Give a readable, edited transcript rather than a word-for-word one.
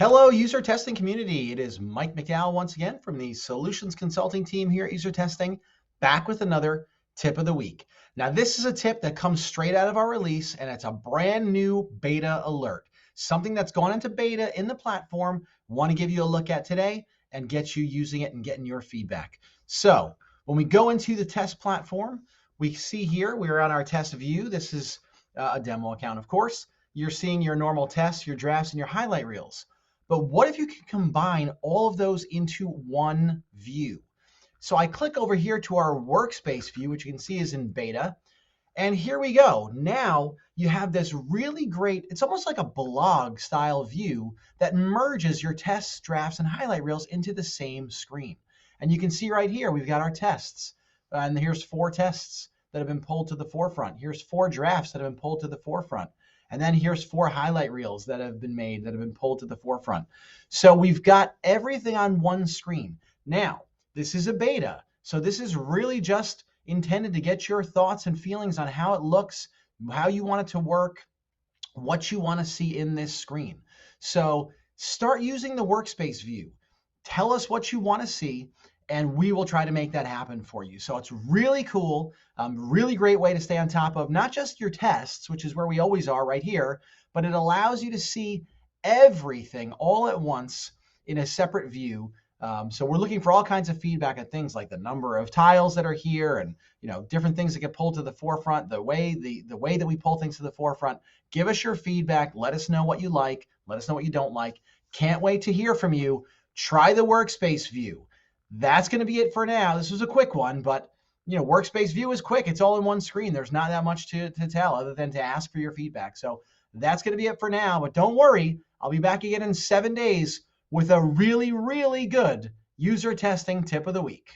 Hello, user testing community. It is Mike McDowell once again from the solutions consulting team here at User Testing, back with another tip of the week. Now, this is a tip that comes straight out of our release, and it's a brand new beta alert. Something that's gone into beta in the platform. Want to give you a look at today and get you using it and getting your feedback. So, when we go into the test platform, we see here we're on our test view. This is a demo account, of course. You're seeing your normal tests, your drafts, and your highlight reels. But what if you can combine all of those into one view? So I click over here to our Workspace view, which you can see is in beta. And here we go. Now you have this really great, it's almost like a blog style view that merges your tests, drafts, and highlight reels into the same screen. And you can see right here, we've got our tests. And here's 4 tests that have been pulled to the forefront. Here's 4 drafts that have been pulled to the forefront. And then here's 4 highlight reels that have been made, that have been pulled to the forefront. So we've got everything on one screen. Now, this is a beta. So this is really just intended to get your thoughts and feelings on how it looks, how you want it to work, what you want to see in this screen. So start using the Workspace view. Tell us what you want to see, and we will try to make that happen for you. So it's really cool, really great way to stay on top of not just your tests, which is where we always are right here, but it allows you to see everything all at once in a separate view. So we're looking for all kinds of feedback on things like the number of tiles that are here, and different things that get pulled to the forefront, the way that we pull things to the forefront. Give us your feedback. Let us know what you like. Let us know what you don't like. Can't wait to hear from you. Try the Workspace view. That's going to be it for now. This was a quick one, but Workspace view is quick. It's all in one screen. There's not that much to tell other than to ask for your feedback. So that's going to be it for now, but don't worry. I'll be back again in 7 days with a really, really good user testing tip of the week.